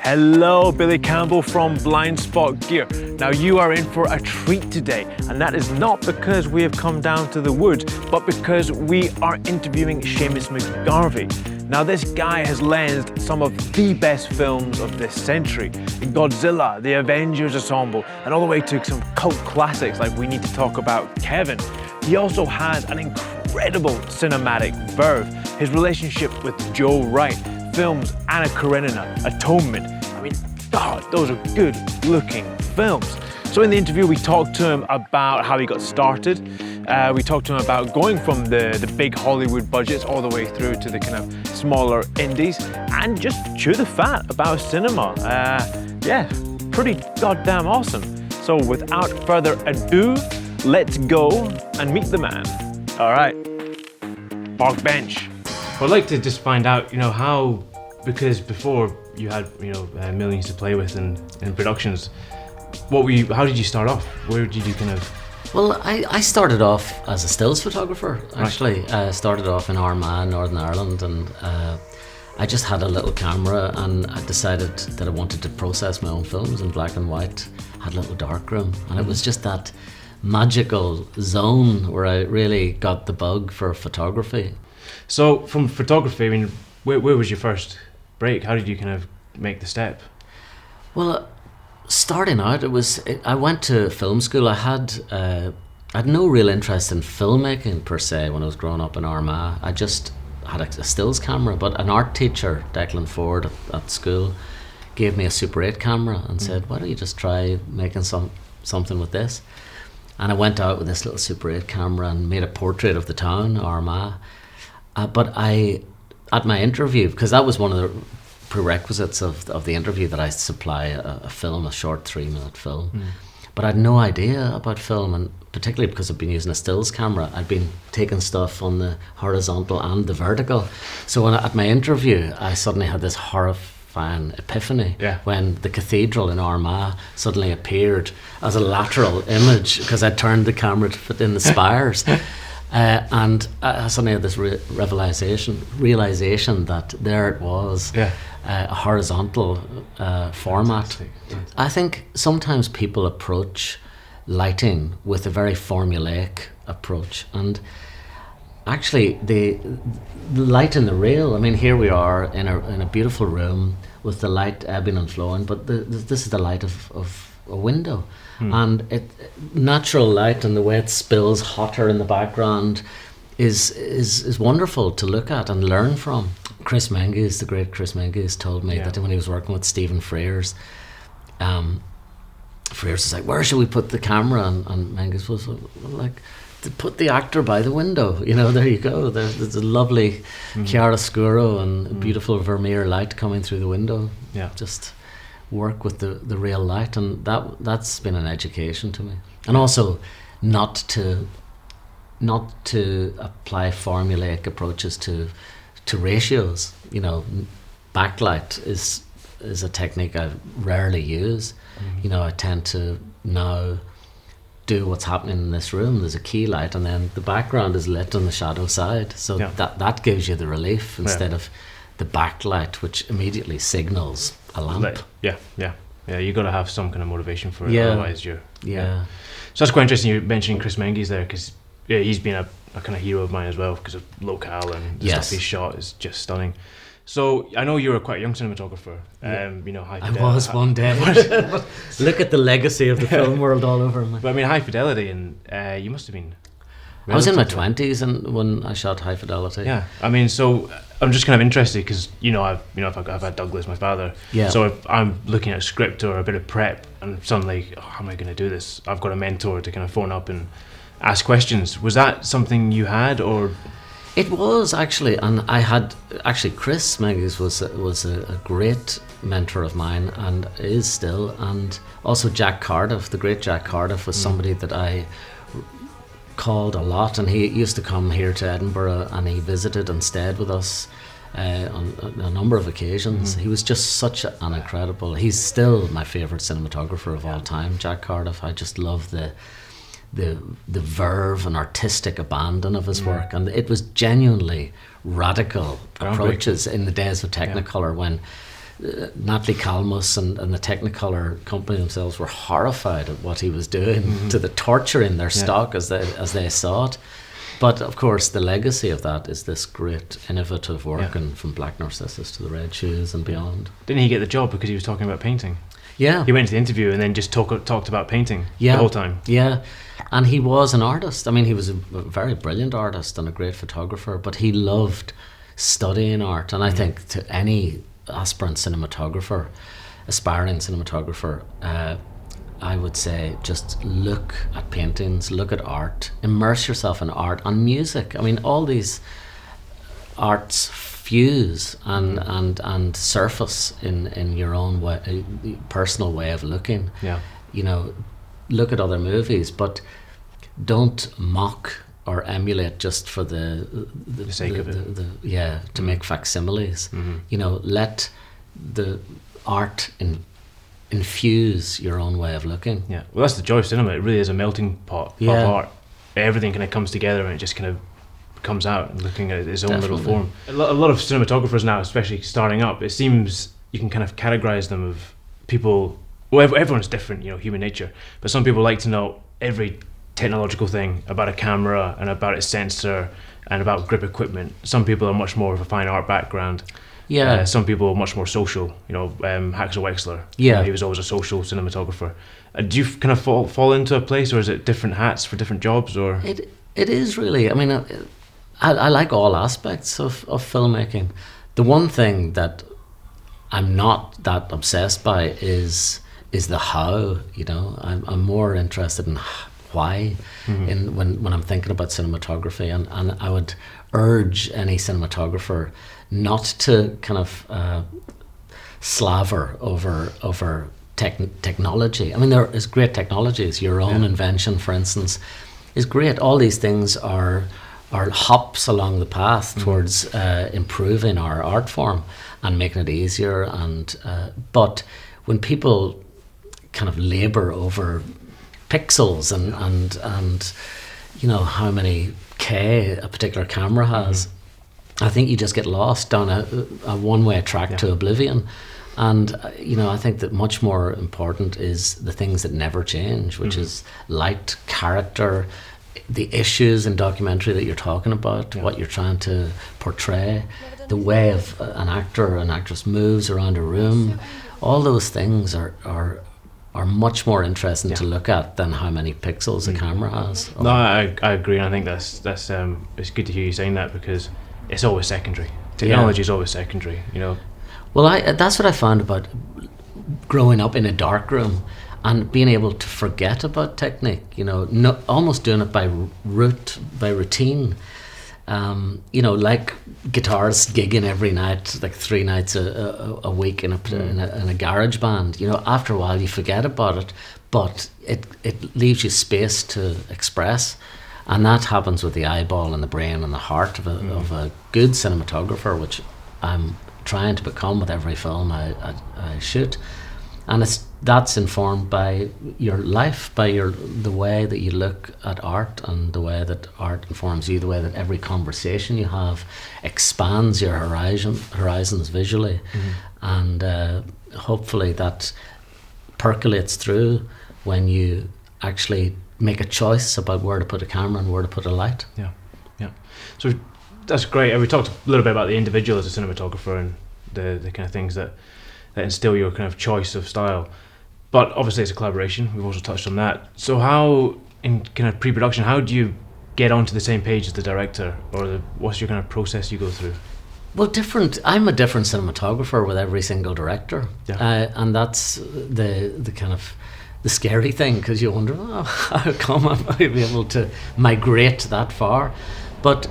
Hello, Billy Campbell from Blind Spot Gear. Now you are in for a treat today, and that is not because we have come down to the woods, but because we are interviewing Seamus McGarvey. Now this guy has lensed some of the best films of this century. Godzilla, the Avengers Ensemble, and all the way to some cult classics like We Need to Talk About Kevin. He also has an incredible cinematic verve. His relationship with Joe Wright, films Anna Karenina, Atonement. I mean, God, those are good looking films. So in the interview, we talked to him about how he got started. We talked to him about going from the big Hollywood budgets all the way through to the kind of smaller indies, and just chew the fat about cinema. Yeah, pretty goddamn awesome. So without further ado, let's go and meet the man. All right, park bench. Well, I'd like to just find out, how, because before you had, millions to play with in productions. How did you start off? Where did you kind of? Well, I started off as a stills photographer, actually. I started off in Armagh, Northern Ireland, and I just had a little camera, and I decided that I wanted to process my own films in black and white. I had a little darkroom, and it was just that magical zone where I really got the bug for photography. So from photography, I mean, where was your first break? How did you kind of make the step? Well, starting out, I went to film school. I had no real interest in filmmaking per se when I was growing up in Armagh. I just had a stills camera, but an art teacher, Declan Ford at school, gave me a Super 8 camera and said, why don't you just try making something with this? And I went out with this little Super 8 camera and made a portrait of the town, Armagh. But at my interview, because that was one of the prerequisites of the interview, that I supply a film, a short 3-minute film. But I had no idea about film, and particularly because I've been using a stills camera, I'd been taking stuff on the horizontal and the vertical. So at my interview, I suddenly had this horrifying epiphany when the cathedral in Armagh suddenly appeared as a lateral image because I turned the camera to fit in the spires. And I suddenly had this realization that there it was, a horizontal format. I think sometimes people approach lighting with a very formulaic approach, and actually the light in the real, I mean, here we are in a beautiful room with the light ebbing and flowing, but this is the light of a window. And natural light and the way it spills hotter in the background is wonderful to look at and learn from. The great Chris Menges told me that when he was working with Stephen Frears, Frears was like, where should we put the camera? And Menges was like, to put the actor by the window. There you go. There's a lovely chiaroscuro and beautiful Vermeer light coming through the window. Yeah, just work with the real light, and that's been an education to me. And also not to apply formulaic approaches to ratios. Backlight is a technique I rarely use. I tend to now do what's happening in this room. There's a key light, and then the background is lit on the shadow side, so that gives you the relief instead of the backlight, which immediately signals a lamp. Yeah. You got to have some kind of motivation for it, otherwise you're. Yeah. So that's quite interesting. You mentioning Chris Menges there, because he's been a kind of hero of mine as well, because of Locale and the stuff he's shot is just stunning. So I know you were quite a young cinematographer. High fidelity. I was one day. Look at the legacy of the film world all over me. But I mean, high fidelity, and you must have been. I was in my 20s and when I shot High Fidelity. Yeah, I mean, so I'm just kind of interested because I've had Douglas, my father. Yeah. So if I'm looking at a script or a bit of prep, and suddenly, how am I going to do this? I've got a mentor to kind of phone up and ask questions. Was that something you had, or? It was actually, and I had Chris Menges was a great mentor of mine and is still, and also Jack Cardiff, the great Jack Cardiff, was somebody that I called a lot, and he used to come here to Edinburgh and he visited and stayed with us on a number of occasions. He was just such an incredible, he's still my favourite cinematographer of all time, Jack Cardiff. I just love the verve and artistic abandon of his work, and it was genuinely radical approaches in the days of Technicolor when Natalie Kalmus and the Technicolor company themselves were horrified at what he was doing to the torture in their stock as they saw it. But of course, the legacy of that is this great innovative work, and from Black Narcissus to the Red Shoes and beyond. Didn't he get the job because he was talking about painting? Yeah. He went to the interview and then just talked about painting the whole time. Yeah. And he was an artist. I mean, he was a very brilliant artist and a great photographer, but he loved studying art. And I think to any aspirant cinematographer, aspiring cinematographer, I would say just look at paintings, look at art, immerse yourself in art and music. I mean, all these arts fuse and surface in your own way, personal way of looking. Yeah. You know, look at other movies, but don't mock or emulate just for the sake of it. To make facsimiles. You know, let the art infuse your own way of looking. Yeah, well, that's the joy of cinema. It really is a melting pot of art. Everything kind of comes together and it just kind of comes out and looking at its own little form. A lot of cinematographers now, especially starting up, it seems you can kind of categorize them of people. Well, everyone's different, you know, human nature. But some people like to know every technological thing about a camera and about its sensor and about grip equipment. Some people are much more of a fine art background. Yeah. Some people are much more social. You know, Haxel Wexler. Yeah. He was always a social cinematographer. Do you kind of fall into a place, or is it different hats for different jobs, or? It is really. I mean, I like all aspects of filmmaking. The one thing that I'm not that obsessed by is the how. You know, I'm more interested in why in when I'm thinking about cinematography, and I would urge any cinematographer not to kind of slaver over technology. I mean, there is great technologies. Your own invention, for instance, is great. All these things are hops along the path towards improving our art form and making it easier. And but when people kind of labour over pixels and you know how many K a particular camera has, I think you just get lost down a one-way track to oblivion. And you know, I think that much more important is the things that never change, which is light, character, the issues in documentary that you're talking about, what you're trying to portray, the way of an actor or an actress moves around a room. All those things are much more interesting to look at than how many pixels a camera has. No, I agree. And I think that's it's good to hear you saying that, because it's always secondary. Technology is always secondary, you know. Well, that's what I found about growing up in a dark room and being able to forget about technique, you know, almost doing it by routine. You know, like guitarists gigging every night, like 3 nights a week in a garage band. You know, after a while you forget about it, but it leaves you space to express. And that happens with the eyeball and the brain and the heart of a good cinematographer, which I'm trying to become with every film I shoot. And that's informed by your life, by the way that you look at art, and the way that art informs you, the way that every conversation you have expands your horizons visually. And hopefully that percolates through when you actually make a choice about where to put a camera and where to put a light. Yeah. So that's great. We talked a little bit about the individual as a cinematographer and the kind of things that instill your kind of choice of style. But obviously it's a collaboration. We've also touched on that. So how, in kind of pre-production, how do you get onto the same page as the director, or what's your kind of process you go through? Well, I'm a different cinematographer with every single director. And that's the kind of the scary thing, because you wonder, how come I might be able to migrate that far? But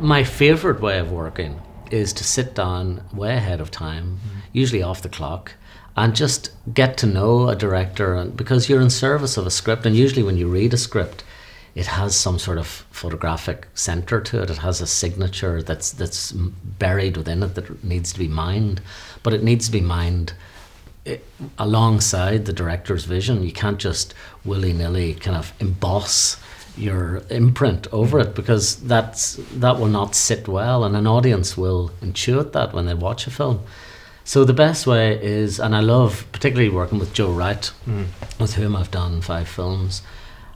my favourite way of working is to sit down way ahead of time, usually off the clock, and just get to know a director. And because you're in service of a script, and usually when you read a script, it has some sort of photographic centre to it. It has a signature that's buried within it that needs to be mined, but it needs to be mined alongside the director's vision. You can't just willy-nilly kind of emboss your imprint over it, because that will not sit well, and an audience will intuit that when they watch a film. So the best way is, and I love particularly working with Joe Wright, with whom I've done 5 films,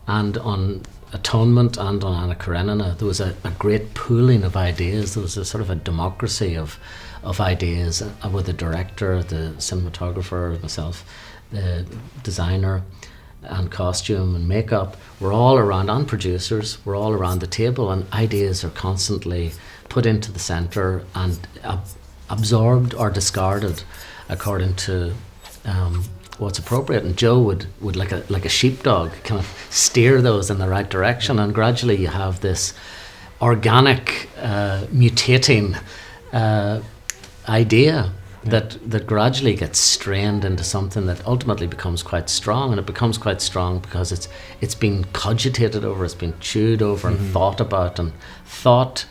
and on Atonement and on Anna Karenina, there was a great pooling of ideas. There was a sort of a democracy of ideas with the director, the cinematographer, myself, the designer, and costume and makeup. We're all around, and producers, we're all around the table, and ideas are constantly put into the centre and absorbed or discarded according to what's appropriate. And Joe would like a sheepdog kind of steer those in the right direction, and gradually you have this organic mutating idea that gradually gets strained into something that ultimately becomes quite strong. And it becomes quite strong because it's been cogitated over, it's been chewed over and thought about, and thought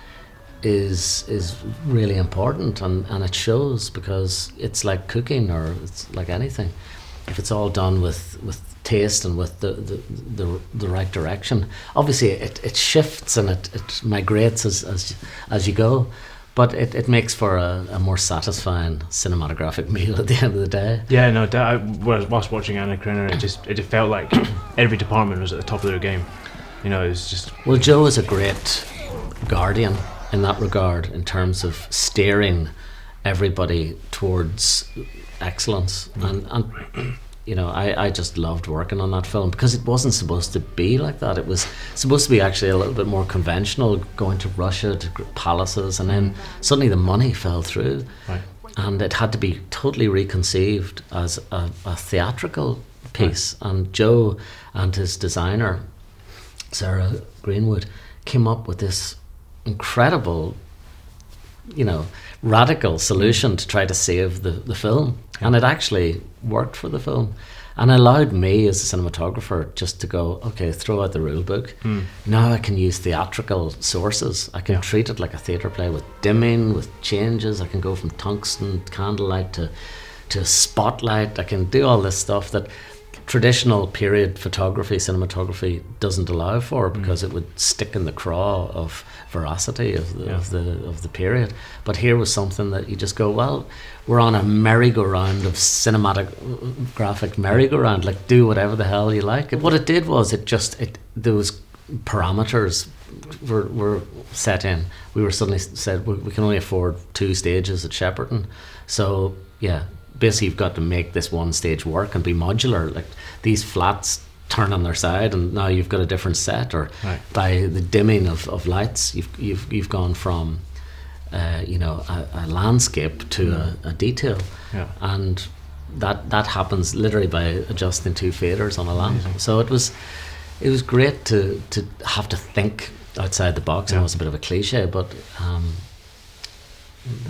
is really important, and it shows, because it's like cooking, or it's like anything. If it's all done with taste and with the right direction, obviously it shifts and it migrates as you go, but it makes for a more satisfying cinematographic meal at the end of the day. Yeah, no, whilst watching Anna Karenina, it just felt like every department was at the top of their game. You know, it was just... Well, Joe is a great guardian in that regard, in terms of steering everybody towards excellence. And you know, I just loved working on that film, because it wasn't supposed to be like that. It was supposed to be actually a little bit more conventional, going to Russia, to palaces, and then suddenly the money fell through. Right. And it had to be totally reconceived as a theatrical piece. Right. And Joe and his designer, Sarah Greenwood, came up with this incredible, you know, radical solution to try to save the film. Yeah. And it actually worked for the film, and allowed me as a cinematographer just to go, okay, throw out the rule book. Now I can use theatrical sources. I can treat it like a theatre play, with dimming, with changes. I can go from tungsten candlelight to spotlight. I can do all this stuff that traditional period photography, cinematography doesn't allow for, because it would stick in the craw of veracity of the period. But here was something that you just go, well, we're on a merry-go-round of cinematographic merry-go-round, like, do whatever the hell you like. What it did was those parameters were set in. We were suddenly said we can only afford 2 stages at Shepperton, so yeah, basically you've got to make this one stage work and be modular. Like, these flats turn on their side, and now you've got a different set, or by the dimming of lights, you've gone from a landscape to a detail. And that happens literally by adjusting 2 faders on a lamp. So it was great to have to think outside the box. I know it's a bit of a cliche, but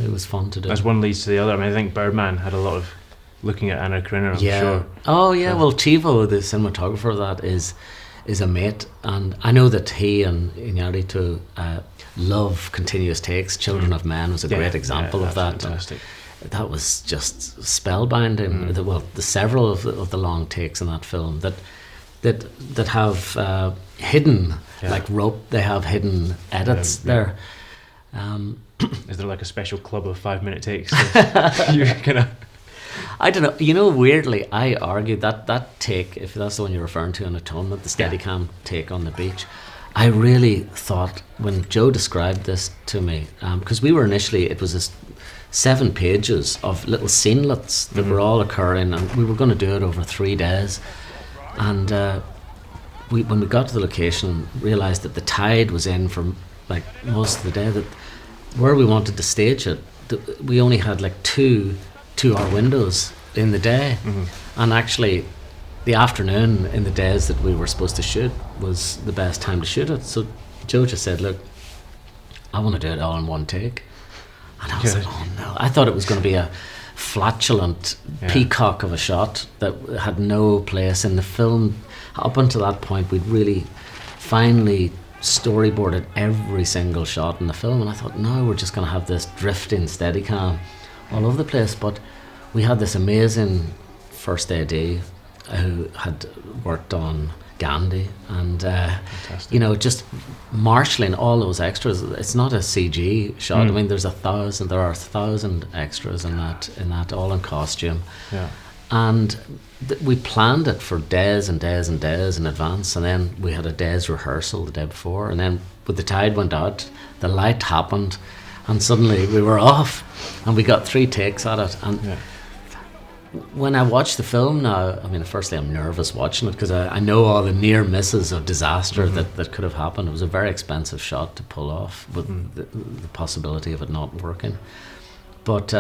it was fun to do. As one leads to the other. I mean, I think Birdman had a lot of looking at Anna Karenina, I'm sure. Oh yeah, well, Chivo, the cinematographer of that, is a mate, and I know that he and Iñárritu love continuous takes. Children of Men was a great example of that. Fantastic. That was just spellbinding. The several of the long takes in that film that have hidden, like rope. They have hidden edits there. Is there like a special club of 5-minute takes? You kind of... I don't know. You know, weirdly, I argue that take, if that's the one you're referring to, in Atonement, the Steadicam take on the beach, I really thought, when Joe described this to me, because we were initially, it was 7 pages of little scenelets that were all occurring, and we were going to do it over 3 days. And when we got to the location, realised that the tide was in for like most of the day, that where we wanted to stage it, we only had like 2-hour windows in the day, and actually the afternoon in the days that we were supposed to shoot was the best time to shoot it. So Joe just said, look, I want to do it all in one take. And I was like, oh no, I thought it was going to be a flatulent peacock of a shot that had no place in the film. Up until that point, we'd really finally storyboarded every single shot in the film, and I thought, no, we're just going to have this drifting Steadicam all over the place. But we had this amazing first AD who had worked on Gandhi, and just marshalling all those extras. It's not a CG shot. I mean, there are 1,000 extras in that all in costume. Yeah. And we planned it for days and days and days in advance, and then we had a day's rehearsal the day before, and then when the tide went out, the light happened, and suddenly we were off, and we got 3 takes at it. And when I watch the film now, I mean, firstly, I'm nervous watching it because I know all the near misses of disaster that could have happened. It was a very expensive shot to pull off with the possibility of it not working. But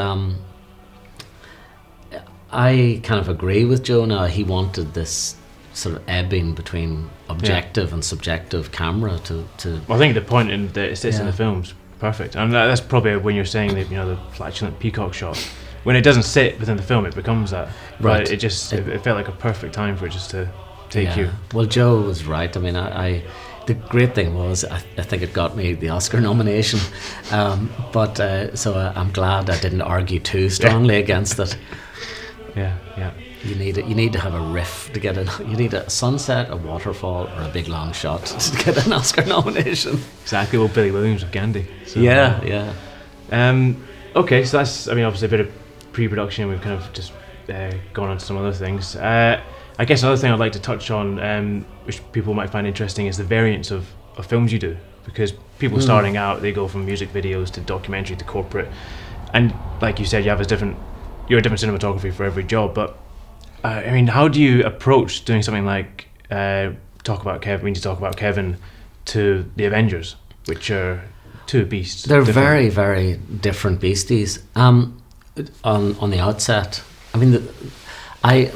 I kind of agree with Joe now. He wanted this sort of ebbing between objective and subjective camera to Well, I think the point in that it sits in the film's perfect. And that's probably when you're saying that, the flatulent peacock shot. When it doesn't sit within the film, it becomes that. Right. But it felt like a perfect time for it just to take you. Well, Joe was right. I mean, the great thing was I think it got me the Oscar nomination, so I'm glad I didn't argue too strongly against it. Yeah. You need to have a riff to get it. You need a sunset, a waterfall, or a big long shot to get an Oscar nomination. Exactly. Well, Billy Williams with Gandhi. So, yeah. Okay, so that's obviously a bit of pre-production. We've kind of just gone on to some other things. I guess another thing I'd like to touch on, which people might find interesting, is the variants of films you do. Because people starting out, they go from music videos to documentary to corporate, and like you said, you're a different cinematography for every job. But I mean, how do you approach doing something like talk about Kevin to the Avengers, which are two beasts? They're very, very different beasties. On the outset, I mean, I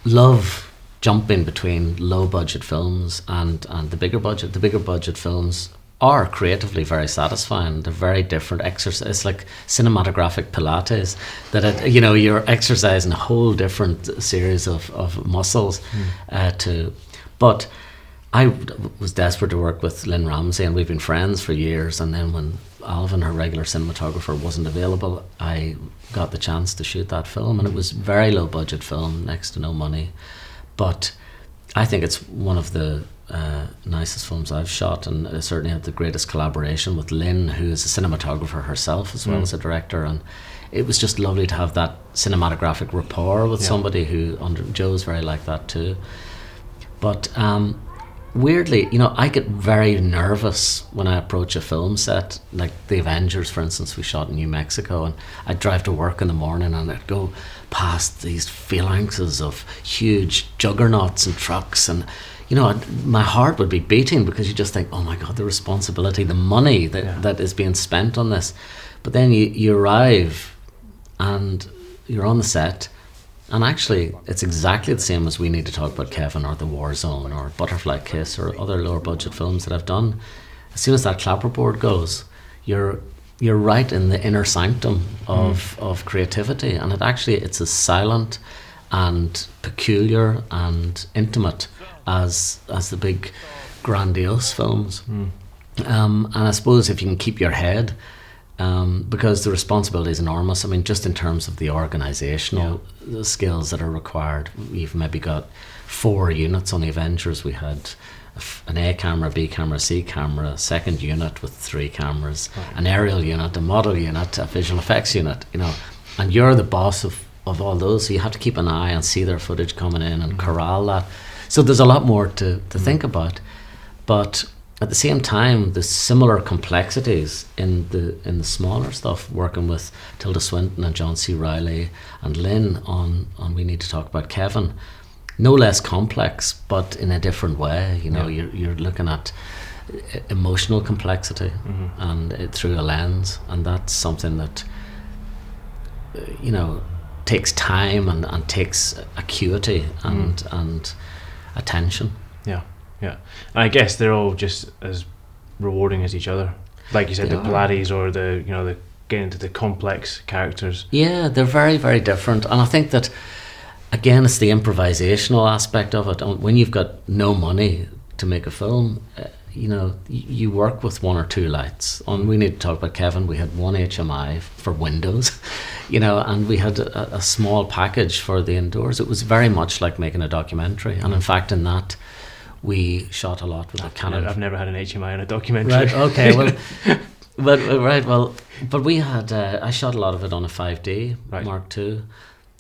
love jumping between low budget films and the bigger budget. The bigger budget films are creatively very satisfying. They're very different exercise. It's like cinematographic Pilates, that you're exercising a whole different series of muscles but I was desperate to work with Lynn Ramsey, and we've been friends for years, and then when Alvin, her regular cinematographer, wasn't available, I got the chance to shoot that film, and it was very low budget film, next to no money, but I think it's one of the nicest films I've shot, and I certainly had the greatest collaboration with Lynn, who is a cinematographer herself as well as a director, and it was just lovely to have that cinematographic rapport with somebody who, Joe's very like that too. But weirdly, I get very nervous when I approach a film set, like the Avengers, for instance. We shot in New Mexico, and I'd drive to work in the morning, and I'd go past these phalanxes of huge juggernauts and trucks, and my heart would be beating, because you just think, oh my God, the responsibility, the money that is being spent on this. But then you arrive and you're on the set, and actually it's exactly the same as We Need to Talk About Kevin, or The War Zone, or Butterfly Kiss, or other lower budget films that I've done. As soon as that clapperboard goes, you're right in the inner sanctum of creativity, and it's as silent and peculiar and intimate as the big grandiose films. And I suppose if you can keep your head, because the responsibility is enormous. I mean, just in terms of the organisational skills that are required, we've maybe got 4 units on the Avengers. We had an A camera, B camera, C camera, a second unit with 3 cameras, an aerial unit, a model unit, a visual effects unit, and you're the boss of all those, so you have to keep an eye and see their footage coming in and corral that. So there's a lot more to think about, but at the same time, there's similar complexities in the smaller stuff, working with Tilda Swinton and John C. Reilly and Lynn on We Need to Talk About Kevin. No less complex, but in a different way. You're looking at emotional complexity and through a lens, and that's something that takes time and takes acuity and attention. Yeah, and I guess they're all just as rewarding as each other. Like you said, the Pilates, or the getting into the complex characters. Yeah, they're very, very different, and I think that again, it's the improvisational aspect of it. When you've got no money to make a film, you work with 1 or 2 lights. On We Need to Talk About Kevin, we had 1 HMI for windows, and we had a small package for the indoors. It was very much like making a documentary, and in fact in that We shot a lot with a Canon. I've never had an HMI on a documentary. Right. Okay. Well, but we had. I shot a lot of it on a 5D Mark II,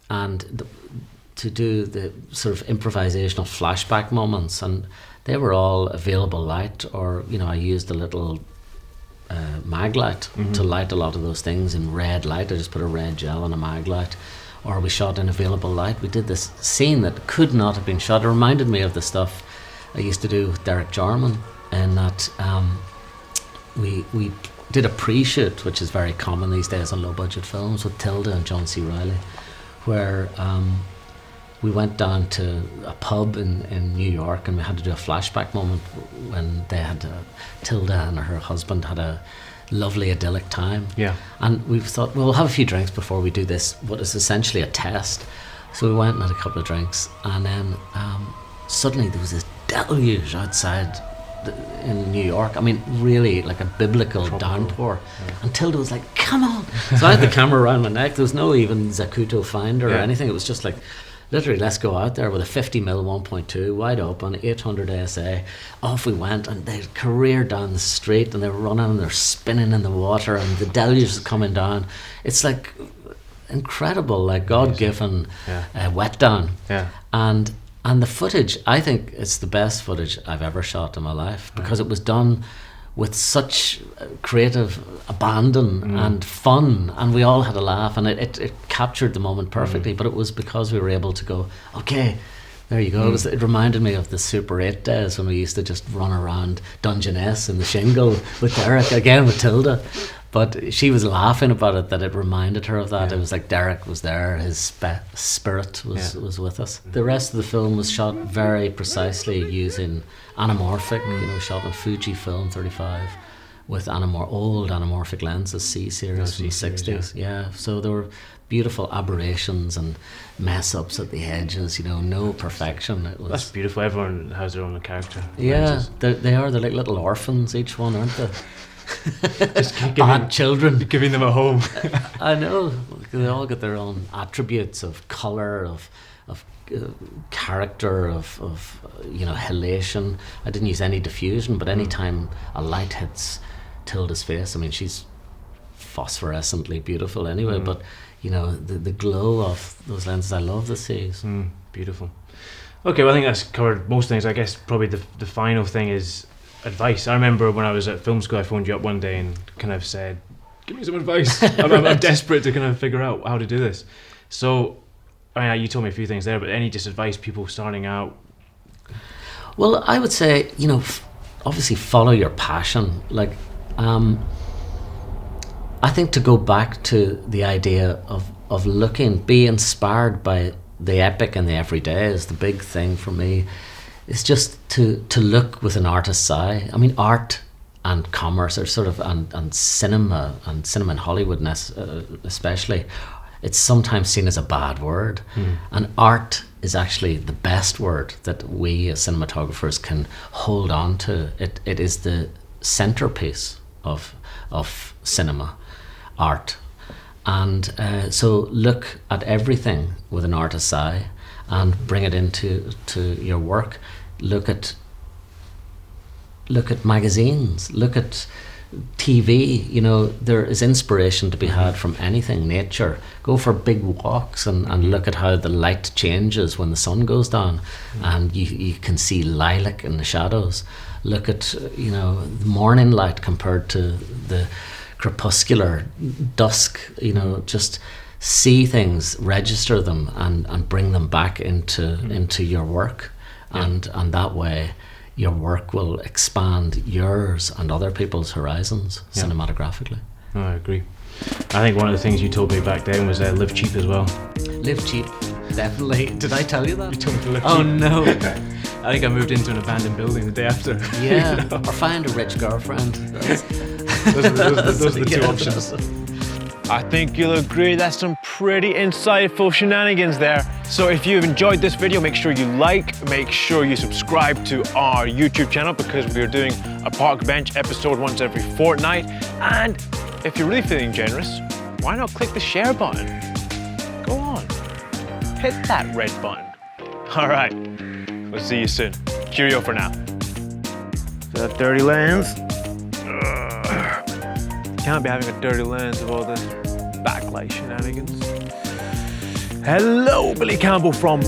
and to do the sort of improvisational flashback moments, and they were all available light, or I used a little mag light to light a lot of those things in red light. I just put a red gel on a mag light. Or we shot in available light. We did this scene that could not have been shot. It reminded me of the stuff I used to do with Derek Jarman, and that we did a pre-shoot, which is very common these days on low-budget films, with Tilda and John C. Reilly, where we went down to a pub in New York, and we had to do a flashback moment when they had Tilda and her husband had a lovely idyllic time. Yeah. And we thought, well, we'll have a few drinks before we do this, what is essentially a test. So we went and had a couple of drinks, and then suddenly there was this deluge outside in New York. I mean, really like a biblical downpour. Yeah. And Tilda was like, come on. So I had the camera around my neck. There was no even Zacuto finder or anything. It was just like, literally, let's go out there with a 50mm 1.2, wide open, 800 ASA. Off we went, and they careered down the street, and they were running, and they're spinning in the water, and the deluge is coming down. It's like incredible, like God-given wet down. Yeah. And the footage, I think it's the best footage I've ever shot in my life, because it was done with such creative abandon and fun, and we all had a laugh, and it captured the moment perfectly. But it was because we were able to go, okay, there you go. It reminded me of the Super 8 days when we used to just run around Dungeness in the shingle with Derek, again with Tilda. But she was laughing about it, that it reminded her of that. It was like Derek was there, his spirit was with us. The rest of the film was shot very precisely using anamorphic, shot on Fujifilm 35 with old anamorphic lenses, C series from the 60s. Yeah, so there were beautiful aberrations and mess ups at the edges, no perfection. That's beautiful. Everyone has their own character. Yeah, they are. They're like little orphans, each one, aren't they? Just bad children, giving them a home. I know, they all got their own attributes of colour, of character, of halation. I didn't use any diffusion, but anytime a light hits Tilda's face, I mean, she's phosphorescently beautiful anyway, but the glow of those lenses, I love to see. Beautiful. Okay, well, I think that's covered most things. I guess probably the final thing is advice. I remember when I was at film school, I phoned you up one day and kind of said, give me some advice. I'm desperate to kind of figure out how to do this. So, I mean, you told me a few things there, but any just advice people starting out? Well, I would say, obviously follow your passion. Like, I think to go back to the idea of be inspired by the epic and the everyday is the big thing for me. It's just to look with an artist's eye. I mean, art and commerce are sort of, and cinema in Hollywood especially, it's sometimes seen as a bad word. And art is actually the best word that we as cinematographers can hold on to. It is the centerpiece of cinema, art. And so look at everything with an artist's eye and bring it into your work. Look at magazines, look at TV. There is inspiration to be had from anything. Nature, go for big walks and look at how the light changes when the sun goes down, and you can see lilac in the shadows. Look at the morning light compared to the crepuscular dusk. Just see things, register them, and bring them back into your work. And that way your work will expand yours and other people's horizons cinematographically. Oh, I agree. I think one of the things you told me back then was live cheap as well. Live cheap, definitely. Did I tell you that? You told me to live cheap. Oh no. I think I moved into an abandoned building the day after. Yeah, or find a rich girlfriend. Those are the two options. I think you'll agree that's some pretty insightful shenanigans there. So if you've enjoyed this video, make sure you make sure you subscribe to our YouTube channel, because we're doing a Park Bench episode once every fortnight. And if you're really feeling generous, why not click the share button? Go on, hit that red button. All right, we'll see you soon. Cheerio for now. Is that dirty lens? Can't be having a dirty lens of all this backlight shenanigans. Hello, Billy Campbell from